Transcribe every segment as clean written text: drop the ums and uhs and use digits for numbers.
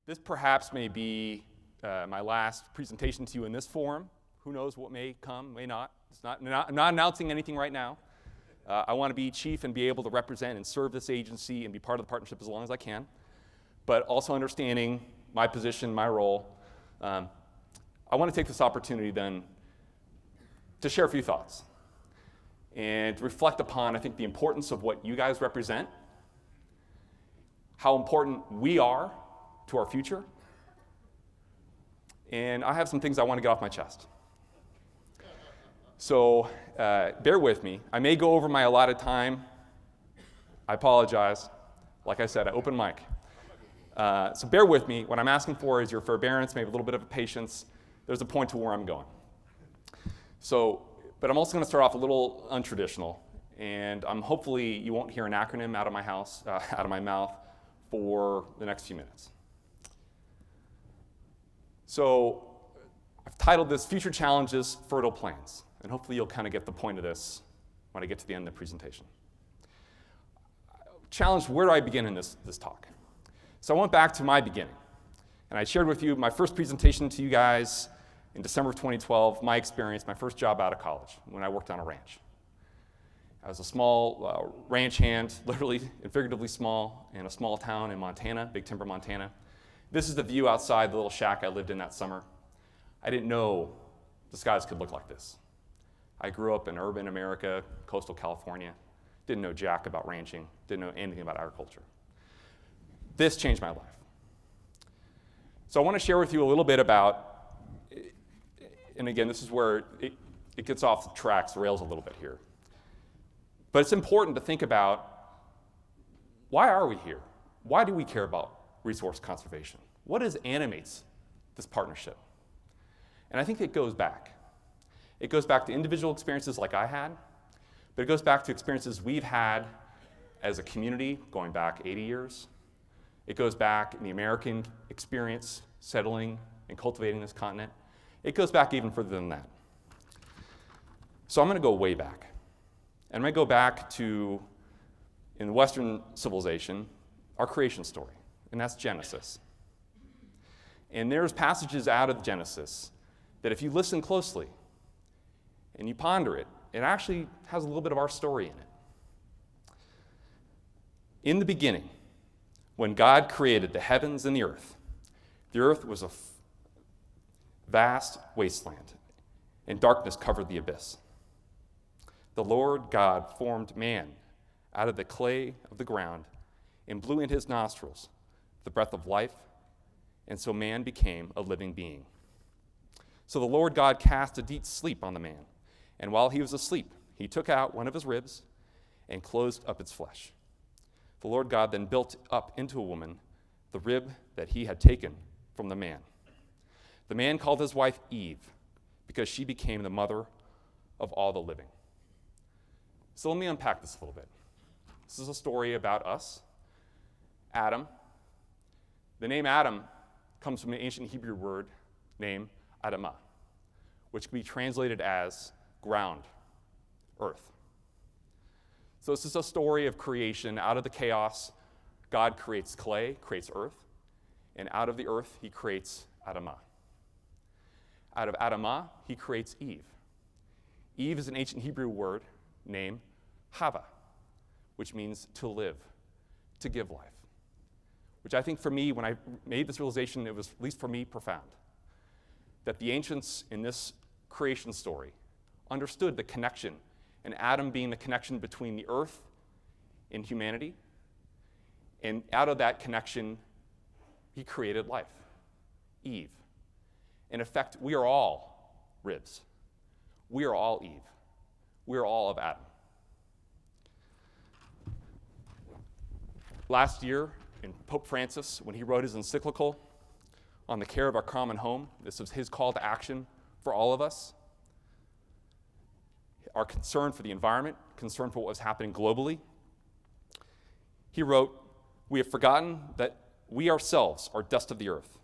This perhaps may be my last presentation to you in this forum. Who knows what may come, may not. I'm not announcing anything right now. I want to be chief and be able to represent and serve this agency and be part of the partnership as long as I can, but also understanding my position, my role. I want to take this opportunity then to share a few thoughts and to reflect upon, I think, the importance of what you guys represent, how important we are to our future, and I have some things I want to get off my chest. So bear with me. I may go over my allotted time. I apologize. Like I said, I open mic. So bear with me. What I'm asking for is your forbearance, maybe a little bit of patience. There's a point to where I'm going. But I'm also going to start off a little untraditional, and hopefully you won't hear an acronym out of my mouth for the next few minutes. So I've titled this Future Challenges, Fertile Plains, and hopefully you'll kind of get the point of this when I get to the end of the presentation. Challenge, where do I begin in this talk? So I went back to my beginning, and I shared with you my first presentation to you guys in December of 2012, my experience, my first job out of college, when I worked on a ranch. I was a small ranch hand, literally and figuratively small, in a small town in Montana, Big Timber, Montana. This is the view outside the little shack I lived in that summer. I didn't know the skies could look like this. I grew up in urban America, coastal California, didn't know jack about ranching, didn't know anything about agriculture. This changed my life. So I want to share with you a little bit about, and again, this is where it gets off the tracks, the rails a little bit here. But it's important to think about, why are we here? Why do we care about resource conservation? What animates this partnership? And I think it goes back. It goes back to individual experiences like I had, but it goes back to experiences we've had as a community going back 80 years. It goes back in the American experience, settling and cultivating this continent. It goes back even further than that. So I'm going to go way back. And I'm going to go back to, in the Western civilization, our creation story, and that's Genesis. And there's passages out of Genesis that if you listen closely and you ponder it, it actually has a little bit of our story in it. In the beginning, when God created the heavens and the earth was a vast wasteland, and darkness covered the abyss. The Lord God formed man out of the clay of the ground and blew in his nostrils the breath of life, and so man became a living being. So the Lord God cast a deep sleep on the man, and while he was asleep, he took out one of his ribs and closed up its flesh. The Lord God then built up into a woman the rib that he had taken from the man. The man called his wife Eve, because she became the mother of all the living. So let me unpack this a little bit. This is a story about us, Adam. The name Adam comes from an ancient Hebrew word named Adamah, which can be translated as ground, earth. So this is a story of creation. Out of the chaos, God creates clay, creates earth, and out of the earth, he creates Adamah. Out of Adamah, he creates Eve. Eve is an ancient Hebrew word named Hava, which means to live, to give life, which I think for me, when I made this realization, it was, at least for me, profound, that the ancients in this creation story understood the connection, and Adam being the connection between the earth and humanity, and out of that connection, he created life, Eve. In effect, we are all ribs. We are all Eve. We are all of Adam. Last year, in Pope Francis, when he wrote his encyclical on the care of our common home, this was his call to action for all of us. Our concern for the environment, concern for what was happening globally. He wrote, "We have forgotten that we ourselves are dust of the earth.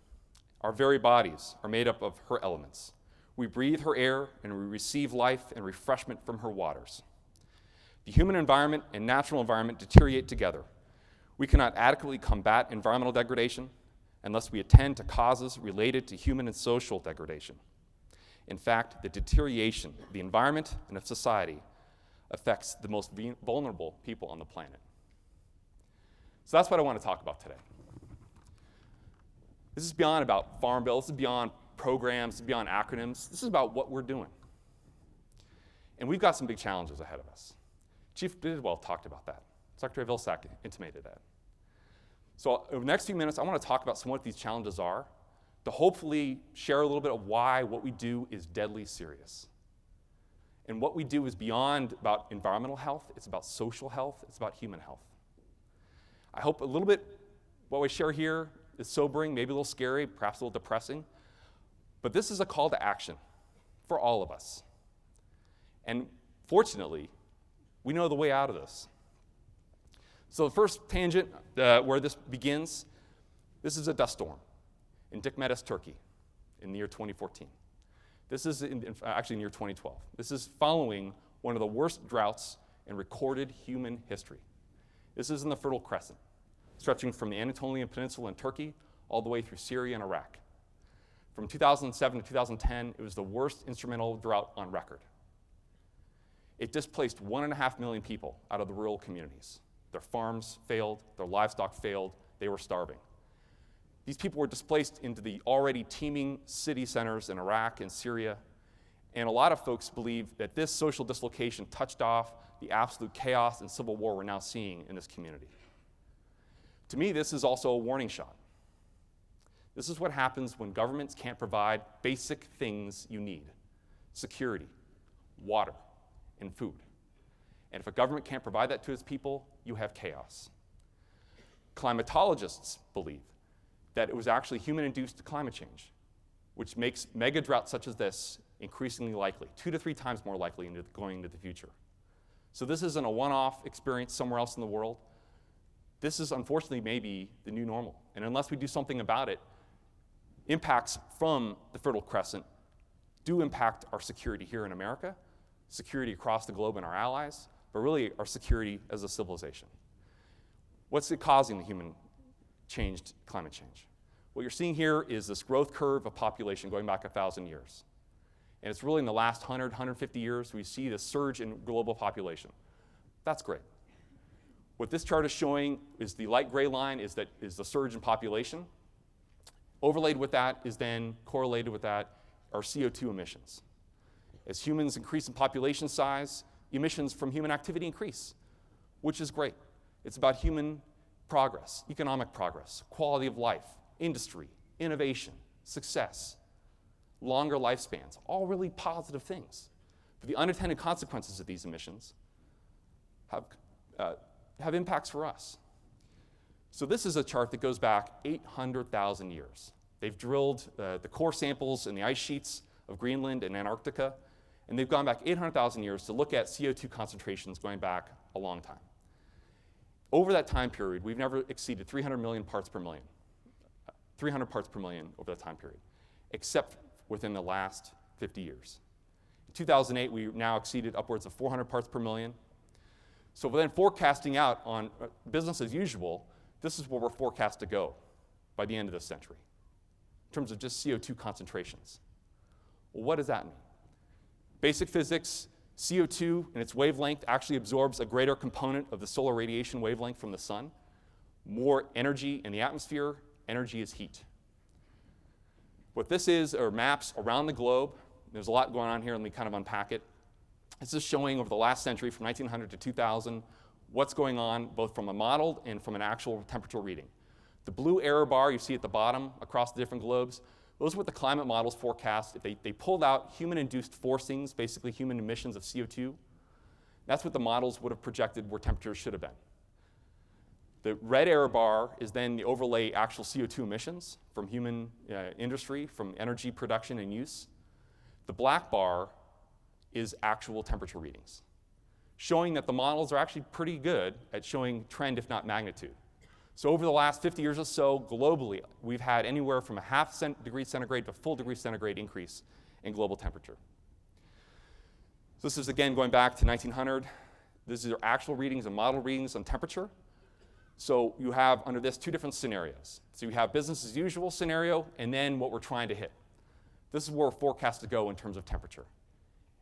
Our very bodies are made up of her elements. We breathe her air and we receive life and refreshment from her waters. The human environment and natural environment deteriorate together. We cannot adequately combat environmental degradation, unless we attend to causes related to human and social degradation. In fact, the deterioration of the environment and of society affects the most vulnerable people on the planet. So that's what I want to talk about today. This is beyond about Farm Bill, this is beyond programs, this is beyond acronyms, this is about what we're doing. And we've got some big challenges ahead of us. Chief Bidwell talked about that. Secretary Vilsack intimated that. So over the next few minutes, I want to talk about some of what these challenges are, to hopefully share a little bit of why what we do is deadly serious. And what we do is beyond about environmental health, it's about social health, it's about human health. I hope a little bit what we share here is sobering, maybe a little scary, perhaps a little depressing, but this is a call to action for all of us. And fortunately, we know the way out of this. So the first tangent where this begins, this is a dust storm in Dikmedes, Turkey, in the year 2014. This is actually in the year 2012. This is following one of the worst droughts in recorded human history. This is in the Fertile Crescent, stretching from the Anatolian Peninsula in Turkey all the way through Syria and Iraq. From 2007 to 2010, it was the worst instrumental drought on record. It displaced 1.5 million people out of the rural communities. Their farms failed, their livestock failed, they were starving. These people were displaced into the already teeming city centers in Iraq and Syria, and a lot of folks believe that this social dislocation touched off the absolute chaos and civil war we're now seeing in this community. To me, this is also a warning shot. This is what happens when governments can't provide basic things you need: security, water, and food. And if a government can't provide that to its people, you have chaos. Climatologists believe that it was actually human-induced climate change, which makes mega droughts such as this increasingly likely, 2 to 3 times more likely going into the future. So this isn't a one-off experience somewhere else in the world. This is unfortunately maybe the new normal. And unless we do something about it, impacts from the Fertile Crescent do impact our security here in America, security across the globe and our allies, but really our security as a civilization. What's it causing the human climate change? What you're seeing here is this growth curve of population going back 1,000 years. And it's really in the last 100, 150 years we see this surge in global population. That's great. What this chart is showing is the light gray line is the surge in population. Overlaid with that is then correlated with that are CO2 emissions. As humans increase in population size, emissions from human activity increase, which is great. It's about human progress, economic progress, quality of life, industry, innovation, success, longer lifespans, all really positive things. But the unintended consequences of these emissions have impacts for us. So this is a chart that goes back 800,000 years. They've drilled the core samples in the ice sheets of Greenland and Antarctica, and they've gone back 800,000 years to look at CO2 concentrations going back a long time. Over that time period, we've never exceeded 300 million parts per million. 300 parts per million over that time period, except within the last 50 years. In 2008, we now exceeded upwards of 400 parts per million. So then forecasting out on business as usual, this is where we're forecast to go by the end of this century, in terms of just CO2 concentrations. Well, what does that mean? Basic physics, CO2 and its wavelength actually absorbs a greater component of the solar radiation wavelength from the sun. More energy in the atmosphere, energy is heat. What this is are maps around the globe. There's a lot going on here, let me kind of unpack it. This is showing over the last century, from 1900 to 2000, what's going on both from a modeled and from an actual temperature reading. The blue error bar you see at the bottom across the different globes, those are what the climate models forecast. If they pulled out human-induced forcings, basically human emissions of CO2, that's what the models would have projected where temperatures should have been. The red error bar is then the overlay actual CO2 emissions from human industry, from energy production and use. The black bar is actual temperature readings, showing that the models are actually pretty good at showing trend, if not magnitude. So over the last 50 years or so, globally, we've had anywhere from a half degree centigrade to a full degree centigrade increase in global temperature. So this is, again, going back to 1900. These are actual readings and model readings on temperature. So you have, under this, two different scenarios. So you have business as usual scenario, and then what we're trying to hit. This is where we're forecast to go in terms of temperature.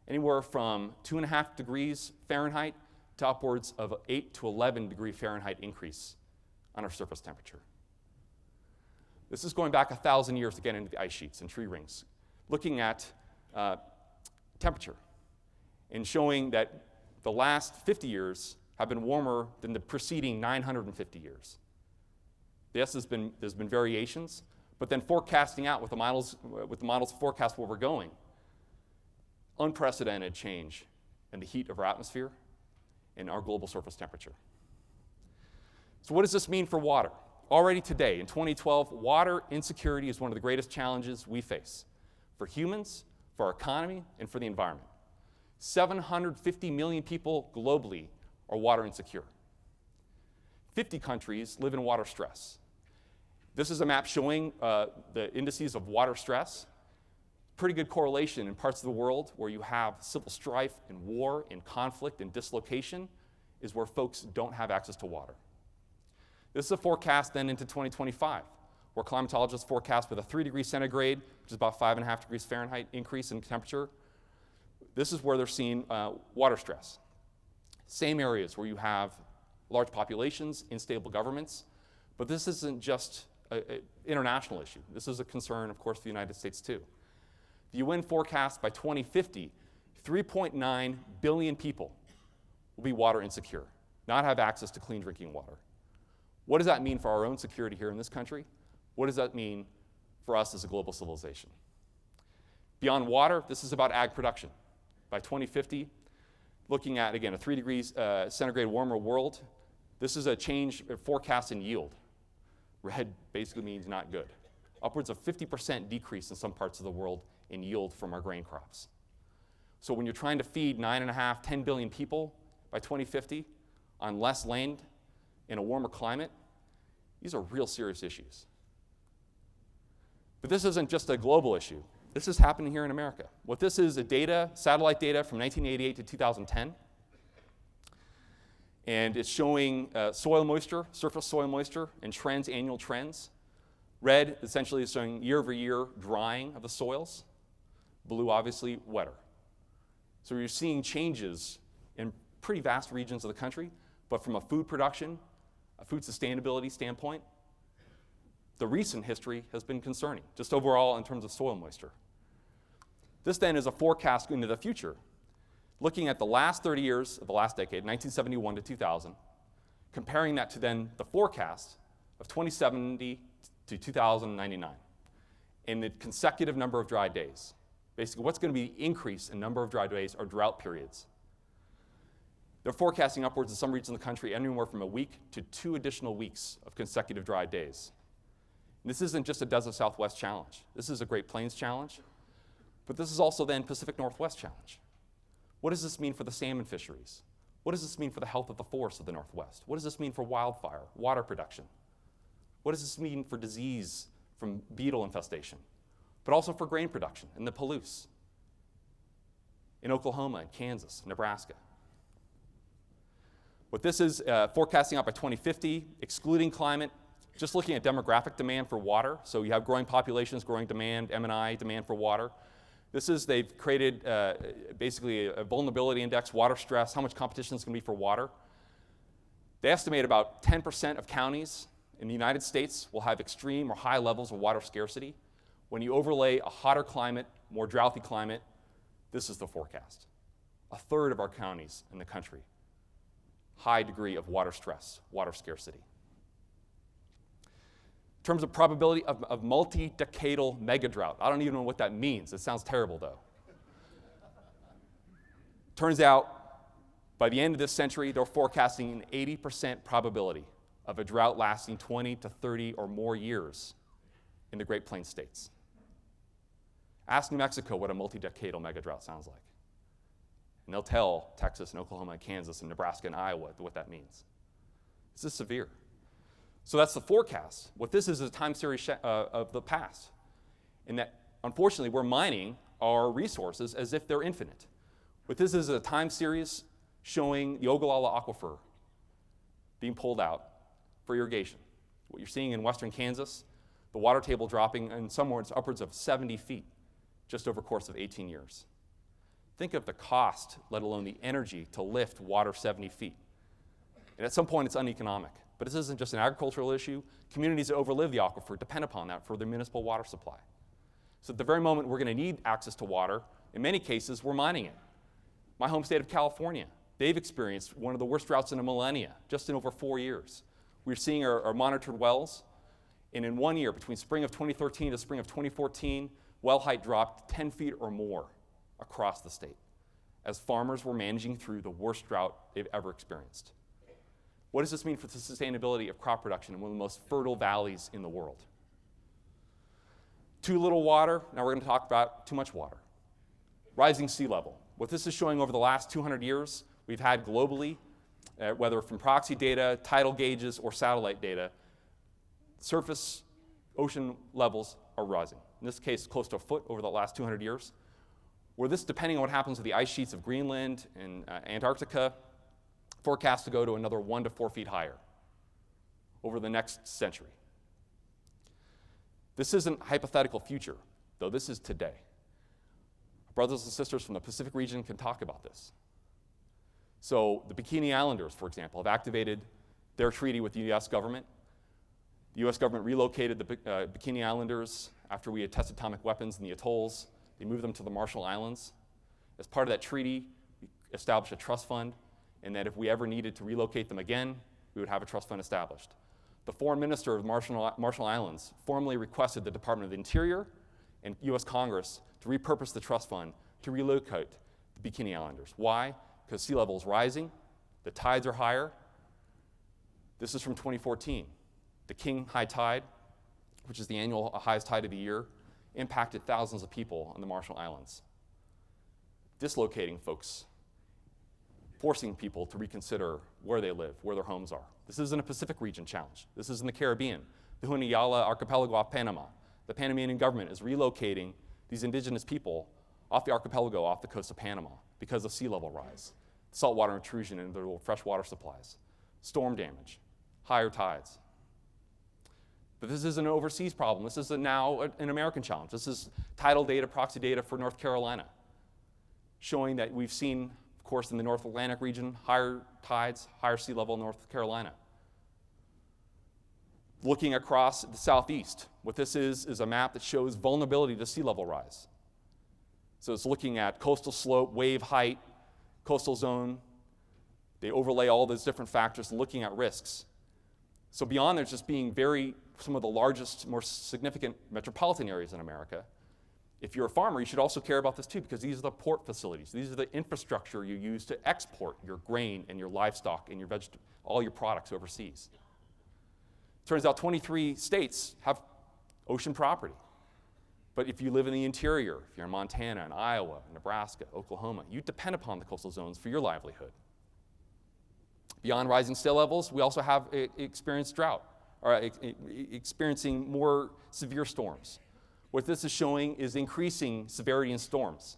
Anywhere from 2.5 degrees Fahrenheit to upwards of 8 to 11 degree Fahrenheit increase on our surface temperature. This is going back 1,000 years to get into the ice sheets and tree rings, looking at temperature and showing that the last 50 years have been warmer than the preceding 950 years. Yes, there's been variations, but then forecasting out with the models forecast where we're going, unprecedented change in the heat of our atmosphere and our global surface temperature. So what does this mean for water? Already today, in 2012, water insecurity is one of the greatest challenges we face for humans, for our economy, and for the environment. 750 million people globally are water insecure. 50 countries live in water stress. This is a map showing the indices of water stress. Pretty good correlation in parts of the world where you have civil strife and war and conflict and dislocation is where folks don't have access to water. This is a forecast then into 2025, where climatologists forecast with a 3 degrees centigrade, which is about 5.5 degrees Fahrenheit increase in temperature. This is where they're seeing water stress. Same areas where you have large populations, unstable governments, but this isn't just an international issue. This is a concern, of course, for the United States too. The UN forecasts by 2050, 3.9 billion people will be water insecure, not have access to clean drinking water. What does that mean for our own security here in this country? What does that mean for us as a global civilization? Beyond water, this is about ag production. By 2050, looking at, again, a 3 degrees centigrade warmer world, this is a change forecast in yield. Red basically means not good. Upwards of 50% decrease in some parts of the world in yield from our grain crops. So when you're trying to feed 9.5, 10 billion people by 2050 on less land in a warmer climate, these are real serious issues. But this isn't just a global issue. This is happening here in America. What this is satellite data from 1988 to 2010. And it's showing soil moisture, surface soil moisture, and trends, annual trends. Red essentially is showing year-over-year drying of the soils. Blue, obviously, wetter. So you're seeing changes in pretty vast regions of the country, but from a food production, a food sustainability standpoint, the recent history has been concerning, just overall in terms of soil moisture. This then is a forecast into the future, looking at the last 30 years of the last decade, 1971 to 2000, comparing that to then the forecast of 2070 to 2099, and the consecutive number of dry days. Basically, what's going to be the increase in number of dry days or drought periods? They're forecasting upwards in some regions of the country anywhere from a week to 2 additional weeks of consecutive dry days. And this isn't just a Desert Southwest challenge. This is a Great Plains challenge, but this is also then Pacific Northwest challenge. What does this mean for the salmon fisheries? What does this mean for the health of the forests of the Northwest? What does this mean for wildfire, water production? What does this mean for disease from beetle infestation? But also for grain production in the Palouse, in Oklahoma, and Kansas, Nebraska. What this is forecasting out by 2050, excluding climate, just looking at demographic demand for water. So you have growing populations, growing demand, M&I, demand for water. They've created basically a vulnerability index, water stress, how much competition is going to be for water. They estimate about 10% of counties in the United States will have extreme or high levels of water scarcity. When you overlay a hotter climate, more droughty climate, this is the forecast. 1/3 of our counties in the country, high degree of water stress, water scarcity. In terms of probability of multi-decadal megadrought, I don't even know what that means. It sounds terrible, though. Turns out, by the end of this century, they're forecasting an 80% probability of a drought lasting 20 to 30 or more years in the Great Plains states. Ask New Mexico what a multi-decadal megadrought sounds like. And they'll tell Texas and Oklahoma and Kansas and Nebraska and Iowa what that means. This is severe. So that's the forecast. What this is a time series of the past. And that, unfortunately, we're mining our resources as if they're infinite. What this is a time series showing the Ogallala Aquifer being pulled out for irrigation. What you're seeing in western Kansas, the water table dropping in some words upwards of 70 feet just over a course of 18 years. Think of the cost, let alone the energy, to lift water 70 feet. And at some point, it's uneconomic. But this isn't just an agricultural issue. Communities that overlive the aquifer depend upon that for their municipal water supply. So at the very moment we're going to need access to water, in many cases, we're mining it. My home state of California, they've experienced one of the worst droughts in a millennia, just in over 4 years. We're seeing our monitored wells, and in 1 year, between spring of 2013 to spring of 2014, well height dropped 10 feet or more across the state as farmers were managing through the worst drought they've ever experienced. What does this mean for the sustainability of crop production in one of the most fertile valleys in the world? Too little water, now we're going to talk about too much water. Rising sea level. What this is showing over the last 200 years, we've had globally, whether from proxy data, tidal gauges, or satellite data, surface ocean levels are rising. In this case, close to a foot over the last 200 years. Where this, depending on what happens with the ice sheets of Greenland and Antarctica, forecast to go to another 1 to 4 feet higher over the next century. This isn't hypothetical future, though this is today. Brothers and sisters from the Pacific region can talk about this. So the Bikini Islanders, for example, have activated their treaty with the US government. The US government relocated the Bikini Islanders after we had tested atomic weapons in the atolls. They moved them to the Marshall Islands. As part of that treaty, we established a trust fund, and that if we ever needed to relocate them again, we would have a trust fund established. The foreign minister of Marshall Islands formally requested the Department of the Interior and US Congress to repurpose the trust fund to relocate the Bikini Islanders. Why? Because sea level is rising, the tides are higher. This is from 2014. The King High Tide, which is the annual highest tide of the year, impacted thousands of people on the Marshall Islands, dislocating folks, forcing people to reconsider where they live, where their homes are. This isn't a Pacific region challenge. This is in the Caribbean, the Ogallala Archipelago off Panama. The Panamanian government is relocating these indigenous people off the archipelago, off the coast of Panama, because of sea level rise, saltwater intrusion into their freshwater supplies, storm damage, higher tides. But this isn't an overseas problem. This is now an American challenge. This is tidal data, proxy data for North Carolina, showing that we've seen, of course, in the North Atlantic region, higher tides, higher sea level in North Carolina. Looking across the southeast, what this is a map that shows vulnerability to sea level rise. So it's looking at coastal slope, wave height, coastal zone. They overlay all those different factors, looking at risks. So beyond there just being some of the largest, more significant metropolitan areas in America, if you're a farmer, you should also care about this too, because these are the port facilities. These are the infrastructure you use to export your grain and your livestock and your all your products overseas. Turns out 23 states have ocean property. But if you live in the interior, if you're in Montana and Iowa, Nebraska, Oklahoma, you depend upon the coastal zones for your livelihood. Beyond rising sea levels, we also have experienced drought, or experiencing more severe storms. What this is showing is increasing severity in storms.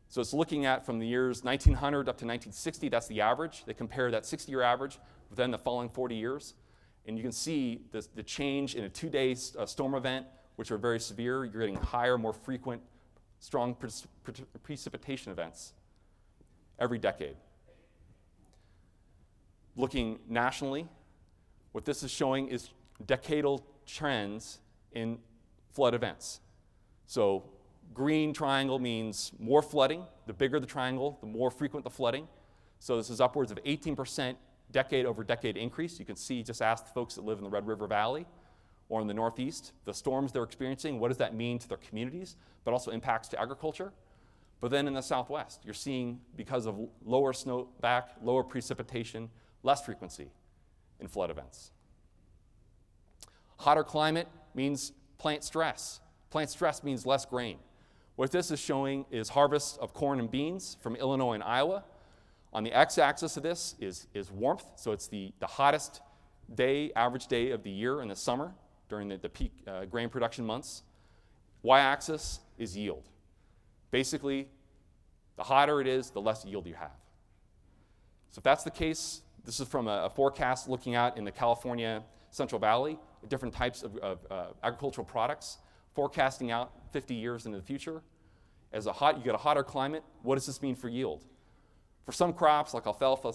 So it's looking at from the years 1900 up to 1960, that's the average. They compare that 60-year average with then the following 40 years. And you can see the change in a 2-day storm event, which are very severe. You're getting higher, more frequent, strong precipitation events every decade. Looking nationally, what this is showing is decadal trends in flood events. So green triangle means more flooding. The bigger the triangle, the more frequent the flooding. So this is upwards of 18% decade over decade increase. You can see, just ask the folks that live in the Red River Valley or in the Northeast, the storms they're experiencing, what does that mean to their communities, but also impacts to agriculture. But then in the Southwest, you're seeing, because of lower snowpack, lower precipitation, less frequency in flood events. Hotter climate means plant stress. Plant stress means less grain. What this is showing is harvests of corn and beans from Illinois and Iowa. On the x-axis of this is warmth, so it's the hottest day, average day of the year in the summer during the peak grain production months. Y-axis is yield. Basically, the hotter it is, the less yield you have. So if that's the case, This is from a forecast looking out in the California Central Valley, different types of agricultural products, forecasting out 50 years into the future. As you get a hotter climate, what does this mean for yield? For some crops, like alfalfa,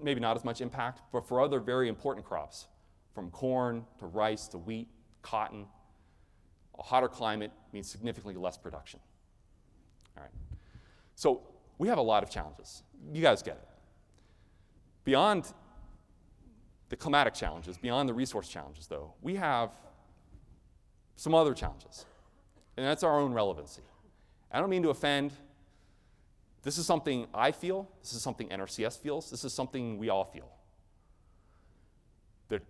maybe not as much impact, but for other very important crops, from corn to rice to wheat, cotton, a hotter climate means significantly less production. All right. So we have a lot of challenges. You guys get it. Beyond the climatic challenges, beyond the resource challenges, though, we have some other challenges, and that's our own relevancy. I don't mean to offend. This is something I feel. This is something NRCS feels. This is something we all feel. The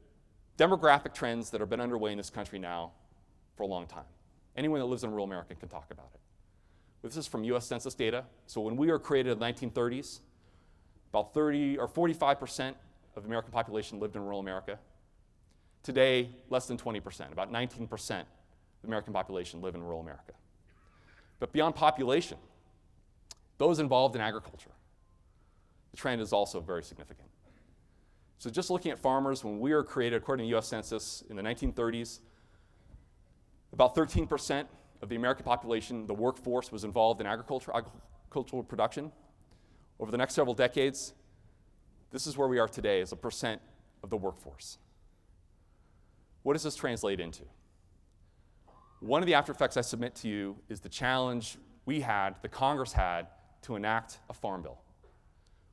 demographic trends that have been underway in this country now for a long time. Anyone that lives in rural America can talk about it. This is from US Census data. So when we were created in the 1930s, about 30 or 45% of the American population lived in rural America. Today, less than 20%, about 19% of the American population live in rural America. But beyond population, those involved in agriculture, the trend is also very significant. So just looking at farmers, when we were created, according to US Census, in the 1930s, about 13% of the American population, the workforce, was involved in agricultural production. Over the next several decades, this is where we are today as a percent of the workforce. What does this translate into? One of the after effects I submit to you is the challenge the Congress had, to enact a farm bill,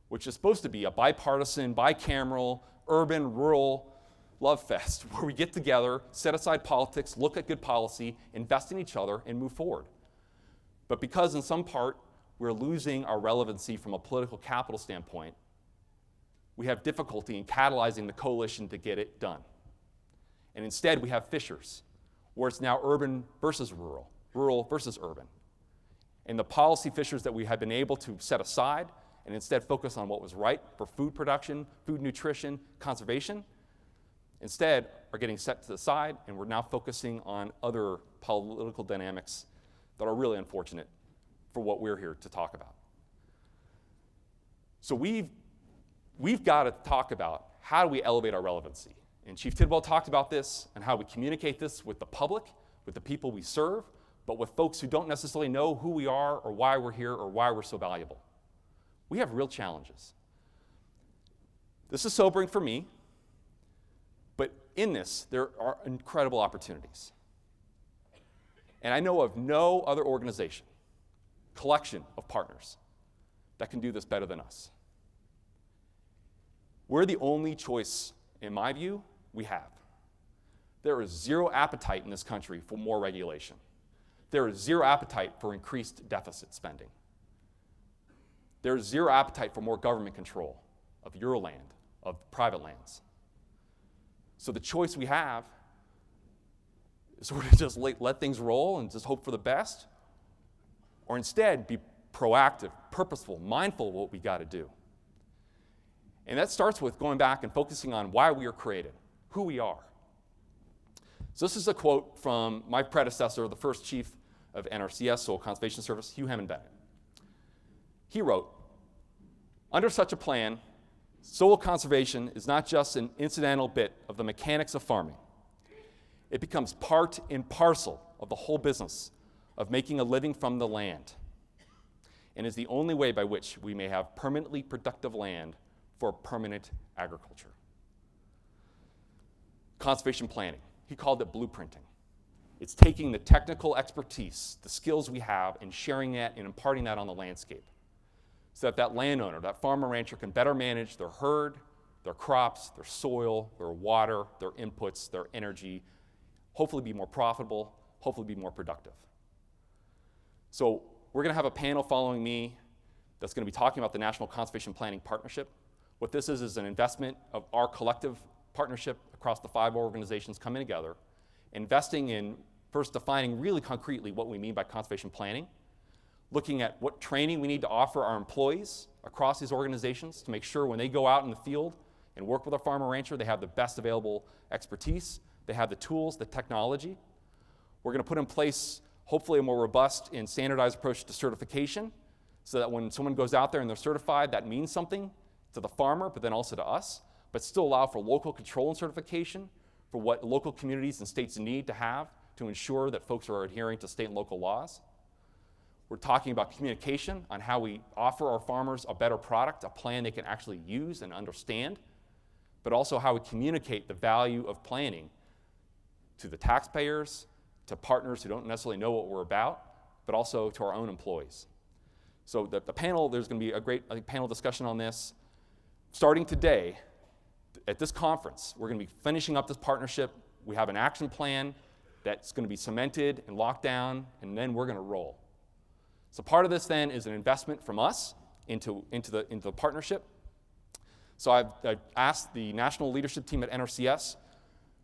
which is supposed to be a bipartisan, bicameral, urban, rural love fest where we get together, set aside politics, look at good policy, invest in each other, and move forward. But because in some part we're losing our relevancy from a political capital standpoint, we have difficulty in catalyzing the coalition to get it done. And instead we have fissures, where it's now urban versus rural, rural versus urban. And the policy fissures that we have been able to set aside and instead focus on what was right for food production, food nutrition, conservation, instead are getting set to the side, and we're now focusing on other political dynamics that are really unfortunate for what we're here to talk about. So we've got to talk about how do we elevate our relevancy. And Chief Tidwell talked about this and how we communicate this with the public, with the people we serve, but with folks who don't necessarily know who we are or why we're here or why we're so valuable. We have real challenges. This is sobering for me, but in this, there are incredible opportunities. And I know of no other organization, collection of partners, that can do this better than us. We're the only choice, in my view, we have. There is zero appetite in this country for more regulation. There is zero appetite for increased deficit spending. There is zero appetite for more government control of your land, of private lands. So the choice we have is sort of just let things roll and just hope for the best, or instead be proactive, purposeful, mindful of what we got to do. And that starts with going back and focusing on why we are created, who we are. So this is a quote from my predecessor, the first chief of NRCS, Soil Conservation Service, Hugh Hammond Bennett. He wrote, "Under such a plan, soil conservation is not just an incidental bit of the mechanics of farming. It becomes part and parcel of the whole business of making a living from the land, and is the only way by which we may have permanently productive land for permanent agriculture." Conservation planning, he called it blueprinting. It's taking the technical expertise, the skills we have, and sharing that and imparting that on the landscape, so that landowner, that farmer rancher, can better manage their herd, their crops, their soil, their water, their inputs, their energy, hopefully be more profitable, hopefully be more productive. So we're going to have a panel following me that's going to be talking about the National Conservation Planning Partnership. What this is an investment of our collective partnership across the 5 organizations coming together, investing in first defining really concretely what we mean by conservation planning, looking at what training we need to offer our employees across these organizations to make sure when they go out in the field and work with a farmer rancher, they have the best available expertise, they have the tools, the technology. We're going to put in place hopefully a more robust and standardized approach to certification, so that when someone goes out there and they're certified, that means something to the farmer, but then also to us, but still allow for local control and certification for what local communities and states need to have to ensure that folks are adhering to state and local laws. We're talking about communication on how we offer our farmers a better product, a plan they can actually use and understand, but also how we communicate the value of planning to the taxpayers, to partners who don't necessarily know what we're about, but also to our own employees. So the panel, there's going to be a great panel discussion on this. Starting today, at this conference, we're going to be finishing up this partnership. We have an action plan that's going to be cemented and locked down, and then we're going to roll. So part of this then is an investment from us into the partnership. So I've asked the national leadership team at NRCS,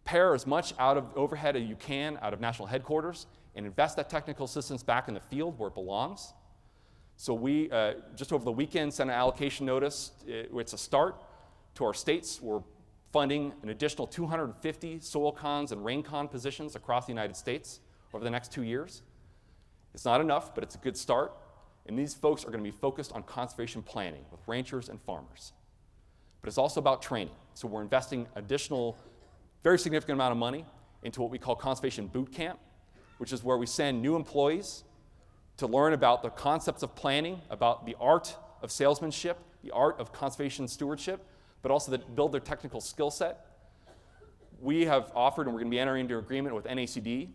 pare as much out of overhead as you can out of national headquarters and invest that technical assistance back in the field where it belongs. So we, just over the weekend, sent an allocation notice. It's a start to our states. We're funding an additional 250 soil cons and rain con positions across the United States over the next 2 years. It's not enough, but it's a good start. And these folks are going to be focused on conservation planning with ranchers and farmers. But it's also about training. So we're investing additional, very significant amount of money into what we call conservation boot camp, which is where we send new employees to learn about the concepts of planning, about the art of salesmanship, the art of conservation stewardship, but also to build their technical skill set. We have offered, and we're going to be entering into an agreement with NACD,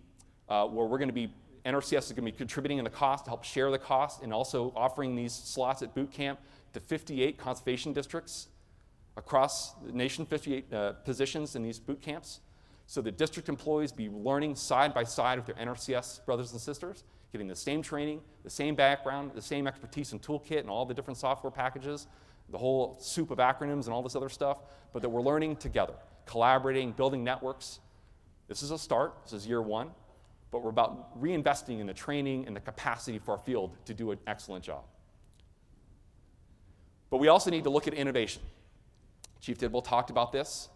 where we're going to be, NRCS is going to be contributing in the cost to help share the cost, and also offering these slots at boot camp to 58 conservation districts across the nation, 58 positions in these boot camps, so that district employees be learning side by side with their NRCS brothers and sisters, getting the same training, the same background, the same expertise and toolkit and all the different software packages, the whole soup of acronyms and all this other stuff, but that we're learning together, collaborating, building networks. This is a start, this is year one, but we're about reinvesting in the training and the capacity for our field to do an excellent job. But we also need to look at innovation. Chief Tidwell talked about this.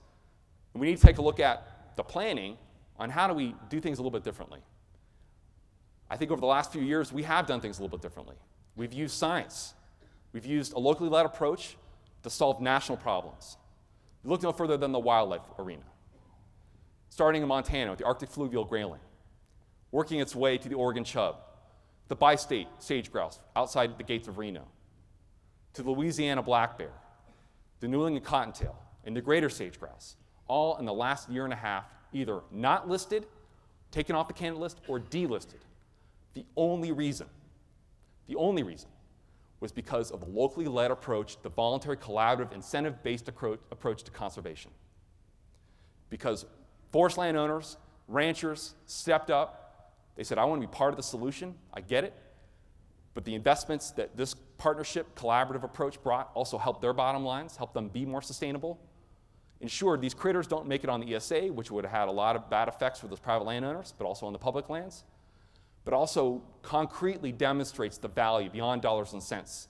And we need to take a look at the planning on how do we do things a little bit differently. I think over the last few years, we have done things a little bit differently. We've used science. We've used a locally led approach to solve national problems. We look no further than the wildlife arena. Starting in Montana with the Arctic fluvial grayling, working its way to the Oregon chub, the bi-state sage grouse outside the gates of Reno, to the Louisiana black bear, the New England cottontail, and the greater sage grouse, all in the last year and a half, either not listed, taken off the candidate list, or delisted. The only reason was because of the locally led approach, the voluntary, collaborative, incentive-based approach to conservation. Because forest landowners, ranchers stepped up. They said, I want to be part of the solution. I get it. But the investments that this partnership, collaborative approach brought also helped their bottom lines, helped them be more sustainable, ensured these critters don't make it on the ESA, which would have had a lot of bad effects for those private landowners, but also on the public lands, but also concretely demonstrates the value beyond dollars and cents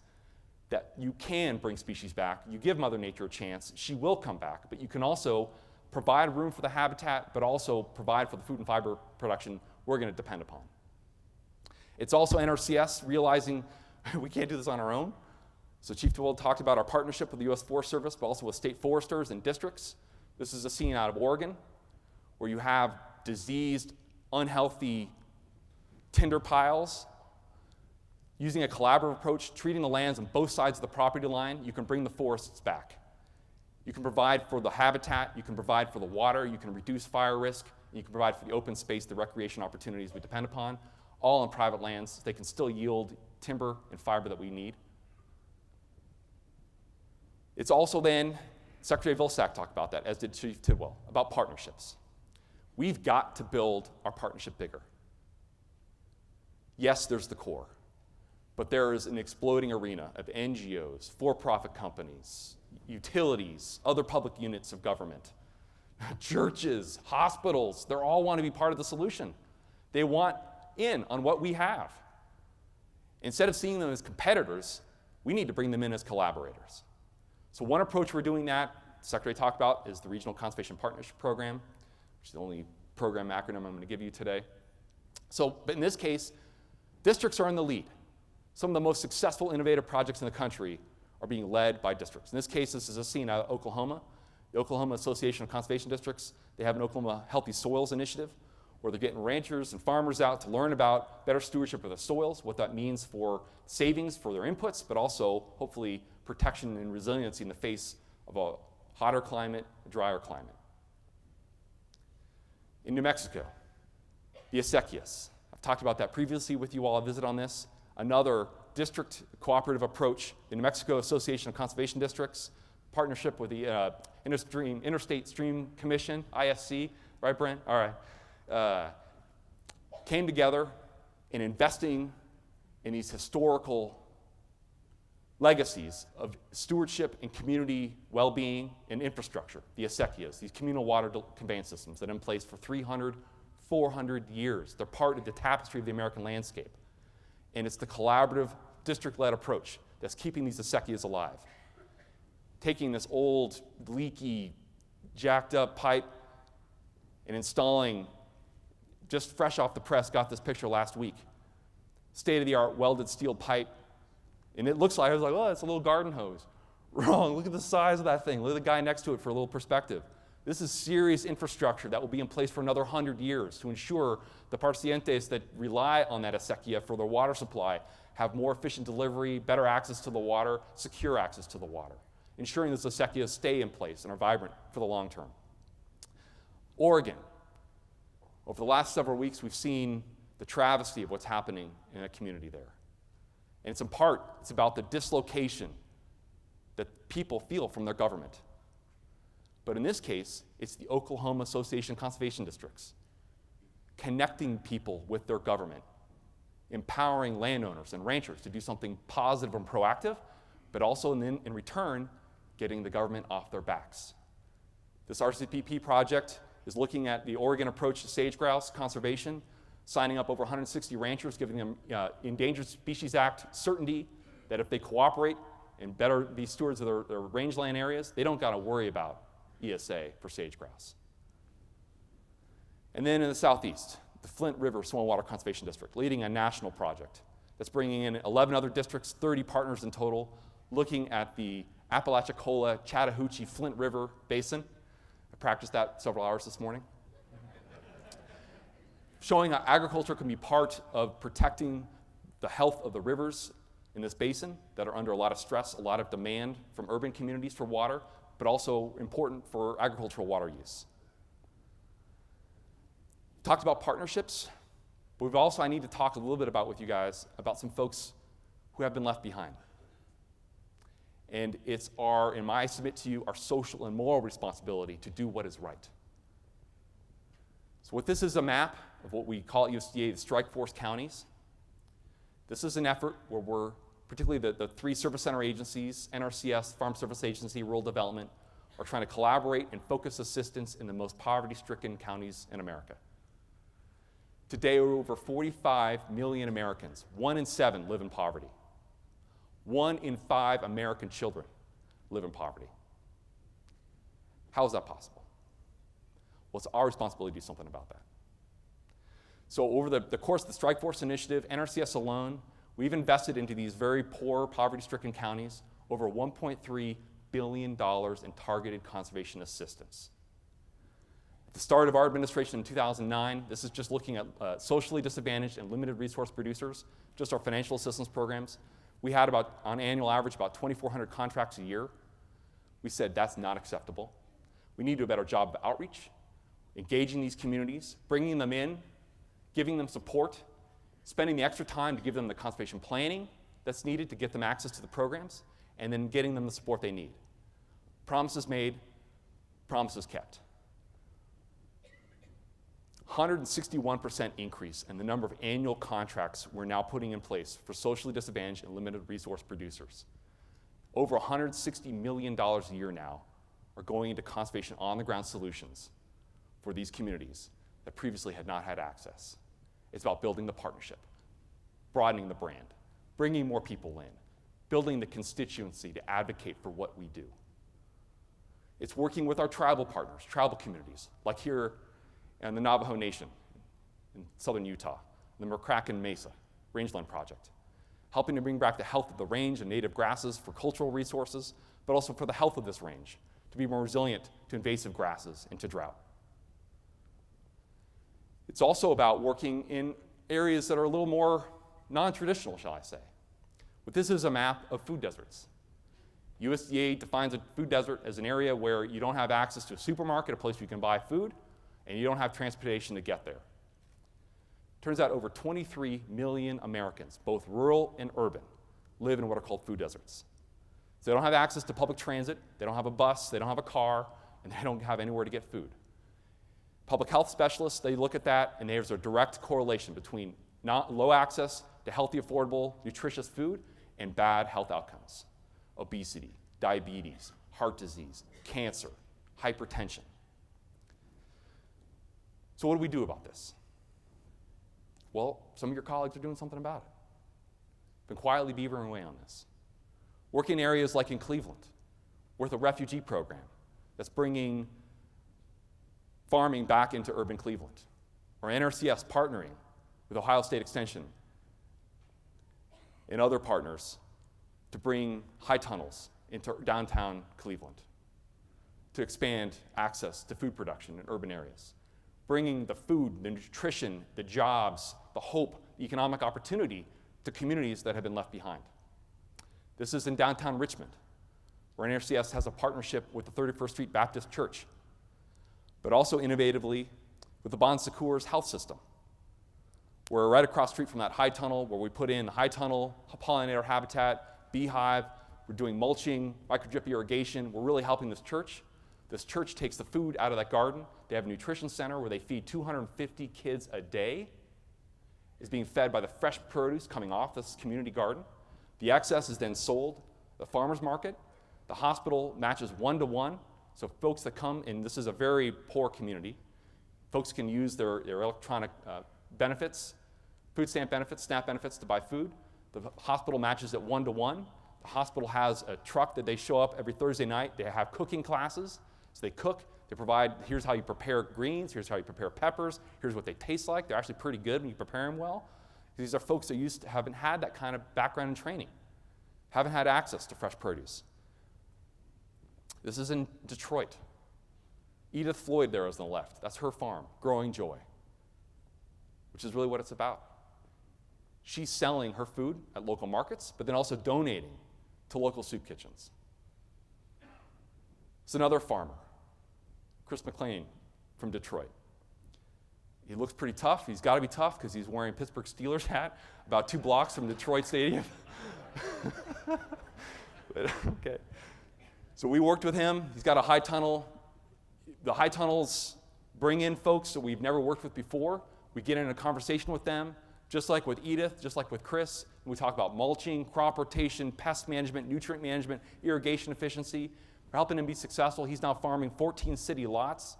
that you can bring species back. You give Mother Nature a chance, she will come back, but you can also provide room for the habitat, but also provide for the food and fiber production we're going to depend upon. It's also NRCS realizing we can't do this on our own. So Chief Tidwell talked about our partnership with the U.S. Forest Service, but also with state foresters and districts. This is a scene out of Oregon where you have diseased, unhealthy tinder piles. Using a collaborative approach, treating the lands on both sides of the property line, you can bring the forests back. You can provide for the habitat, you can provide for the water, you can reduce fire risk, and you can provide for the open space, the recreation opportunities we depend upon, all on private lands. They can still yield timber and fiber that we need. It's also then, Secretary Vilsack talked about that, as did Chief Tidwell, about partnerships. We've got to build our partnership bigger. Yes, there's the core, but there is an exploding arena of NGOs, for-profit companies, utilities, other public units of government, churches, hospitals. They all want to be part of the solution. They want in on what we have. Instead of seeing them as competitors, we need to bring them in as collaborators. So one approach we're doing that, the Secretary talked about, is the Regional Conservation Partnership Program, which is the only program acronym I'm going to give you today. So, but in this case, districts are in the lead. Some of the most successful innovative projects in the country are being led by districts. In this case, this is a scene out of Oklahoma. The Oklahoma Association of Conservation Districts, they have an Oklahoma Healthy Soils Initiative where they're getting ranchers and farmers out to learn about better stewardship of their soils, what that means for savings for their inputs, but also hopefully protection and resiliency in the face of a hotter climate, a drier climate. In New Mexico, the Secours. I've talked about that previously with you all. I'll visit on this. Another district cooperative approach, the New Mexico Association of Conservation Districts, partnership with the Interstate Stream Commission, ISC, right, Brent? All right. Came together in investing in these historical legacies of stewardship and community well-being and infrastructure, the Secours, these communal water conveyance systems that are in place for 300, 400 years. They're part of the tapestry of the American landscape. And it's the collaborative, district-led approach that's keeping these Secours alive. Taking this old, leaky, jacked-up pipe and installing, just fresh off the press, got this picture last week, state-of-the-art welded steel pipe. And it looks like, I was like, oh, it's a little garden hose. Wrong, look at the size of that thing. Look at the guy next to it for a little perspective. This is serious infrastructure that will be in place for another 100 years to ensure the pacientes that rely on that acequia for their water supply have more efficient delivery, better access to the water, secure access to the water, ensuring those acequias stay in place and are vibrant for the long term. Oregon. Over the last several weeks, we've seen the travesty of what's happening in a community there. And it's in part, it's about the dislocation that people feel from their government. But in this case, it's the Oklahoma Association of Conservation Districts connecting people with their government, empowering landowners and ranchers to do something positive and proactive, but also in return, getting the government off their backs. This RCPP project is looking at the Oregon approach to sage grouse conservation, signing up over 160 ranchers, giving them Endangered Species Act certainty that if they cooperate and better be stewards of their rangeland areas, they don't got to worry about ESA for sage grouse. And then in the southeast, the Flint River Soil and Water Conservation District, leading a national project that's bringing in 11 other districts, 30 partners in total, looking at the Apalachicola, Chattahoochee, Flint River Basin. I practiced that several hours this morning. Showing how agriculture can be part of protecting the health of the rivers in this basin that are under a lot of stress, a lot of demand from urban communities for water, but also important for agricultural water use. Talked about partnerships, but we've also, I need to talk a little bit about with you guys about some folks who have been left behind. And it's our, and I submit to you, our social and moral responsibility to do what is right. So what this is a map of what we call at USDA the Strikeforce counties. This is an effort where we're, particularly the three service center agencies, NRCS, Farm Service Agency, Rural Development, are trying to collaborate and focus assistance in the most poverty-stricken counties in America. Today, over 45 million Americans, 1 in 7 live in poverty. 1 in 5 American children live in poverty. How is that possible? Well, it's our responsibility to do something about that. So over the course of the Strikeforce initiative, NRCS alone, we've invested into these very poor, poverty-stricken counties over $1.3 billion in targeted conservation assistance. At the start of our administration in 2009, this is just looking at socially disadvantaged and limited resource producers, just our financial assistance programs. We had about, on annual average, about 2,400 contracts a year. We said that's not acceptable. We need to do a better job of outreach, engaging these communities, bringing them in, giving them support, spending the extra time to give them the conservation planning that's needed to get them access to the programs, and then getting them the support they need. Promises made, promises kept. 161% increase in the number of annual contracts we're now putting in place for socially disadvantaged and limited resource producers. Over $160 million a year now are going into conservation on-the-ground solutions for these communities that previously had not had access. It's about building the partnership, broadening the brand, bringing more people in, building the constituency to advocate for what we do. It's working with our tribal partners, tribal communities, like here in the Navajo Nation in southern Utah, the McCracken Mesa Rangeland Project. helping to bring back the health of the range and native grasses for cultural resources, but also for the health of this range, to be more resilient to invasive grasses and to drought. It's also about working in areas that are a little more non-traditional, shall I say. But this is a map of food deserts. USDA defines a food desert as an area where you don't have access to a supermarket, a place where you can buy food, and you don't have transportation to get there. Turns out over 23 million Americans, both rural and urban, live in what are called food deserts. So they don't have access to public transit, they don't have a bus, they don't have a car, and they don't have anywhere to get food. Public health specialists, they look at that, and there's a direct correlation between low access to healthy, affordable, nutritious food and bad health outcomes. Obesity, diabetes, heart disease, cancer, hypertension. So what do we do about this? Well, some of your colleagues are doing something about it. Been quietly beavering away on this. Working in areas like in Cleveland, with a refugee program that's bringing farming back into urban Cleveland, or NRCS partnering with Ohio State Extension and other partners to bring high tunnels into downtown Cleveland, to expand access to food production in urban areas, bringing the food, the nutrition, the jobs, the hope, the economic opportunity to communities that have been left behind. This is in downtown Richmond, where NRCS has a partnership with the 31st Street Baptist Church, but also innovatively with the Secours health system. We're right across the street from that high tunnel where we put in high tunnel, pollinator habitat, beehive. We're doing mulching, micro-drip irrigation. We're really helping this church. This church takes the food out of that garden. They have a nutrition center where they feed 250 kids a day. It's being fed by the fresh produce coming off this community garden. The excess is then sold at the farmer's market. The hospital matches 1-to-1. So folks that come, and this is a very poor community, folks can use their electronic benefits, food stamp benefits, SNAP benefits to buy food. The hospital matches at 1-to-1. The hospital has a truck that they show up every Thursday night. They have cooking classes. So they cook, they provide, here's how you prepare greens, here's how you prepare peppers, here's what they taste like. They're actually pretty good when you prepare them well. These are folks that haven't had that kind of background and training, haven't had access to fresh produce. This is in Detroit. Edith Floyd there is on the left. That's her farm, Growing Joy, which is really what it's about. She's selling her food at local markets, but then also donating to local soup kitchens. It's another farmer, Chris McLean from Detroit. He looks pretty tough. He's got to be tough because he's wearing a Pittsburgh Steelers hat about 2 blocks from Detroit Stadium. Okay. So we worked with him. He's got a high tunnel. The high tunnels bring in folks that we've never worked with before. We get in a conversation with them, just like with Edith, just like with Chris. We talk about mulching, crop rotation, pest management, nutrient management, irrigation efficiency. We're helping him be successful. He's now farming 14 city lots.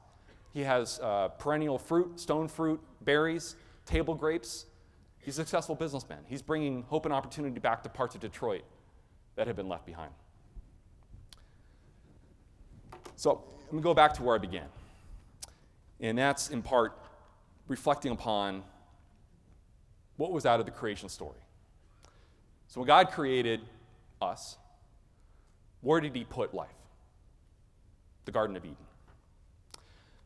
He has perennial fruit, stone fruit, berries, table grapes. He's a successful businessman. He's bringing hope and opportunity back to parts of Detroit that have been left behind. So let me go back to where I began. And that's in part reflecting upon what was out of the creation story. So when God created us, where did he put life? The Garden of Eden.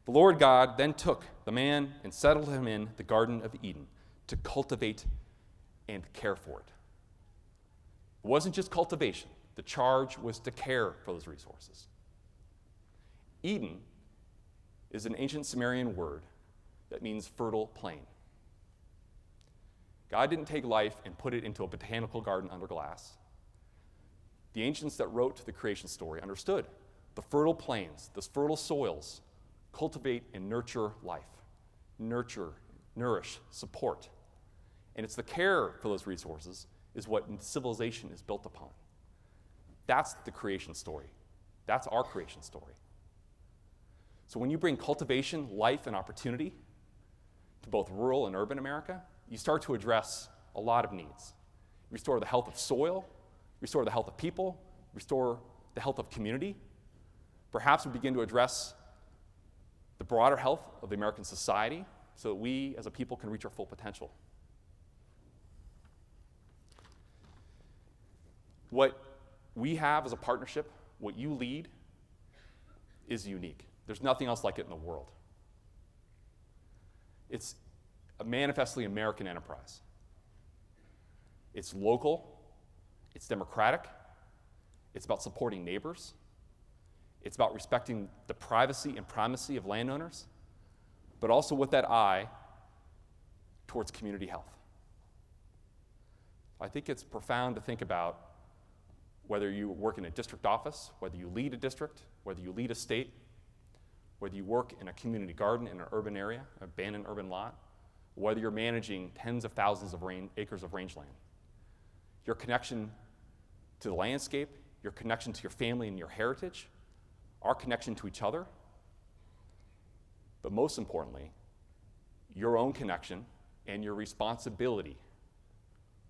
The Lord God then took the man and settled him in the Garden of Eden to cultivate and care for it. It wasn't just cultivation. The charge was to care for those resources. Eden is an ancient Sumerian word that means fertile plain. God didn't take life and put it into a botanical garden under glass. The ancients that wrote the creation story understood the fertile plains, the fertile soils, cultivate and nurture life. Nurture, nourish, support. And it's the care for those resources is what civilization is built upon. That's the creation story. That's our creation story. So when you bring cultivation, life, and opportunity to both rural and urban America, you start to address a lot of needs. Restore the health of soil, restore the health of people, restore the health of community. Perhaps we begin to address the broader health of the American society so that we as a people can reach our full potential. What we have as a partnership, what you lead, is unique. There's nothing else like it in the world. It's a manifestly American enterprise. It's local, it's democratic, it's about supporting neighbors, it's about respecting the privacy and primacy of landowners, but also with that eye towards community health. I think it's profound to think about whether you work in a district office, whether you lead a district, whether you lead a state, whether you work in a community garden in an urban area, an abandoned urban lot, whether you're managing tens of thousands of acres of rangeland. Your connection to the landscape, your connection to your family and your heritage, our connection to each other, but most importantly, your own connection and your responsibility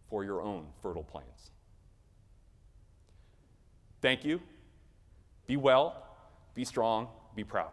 for your own fertile plains. Thank you. Be well, be strong, be proud.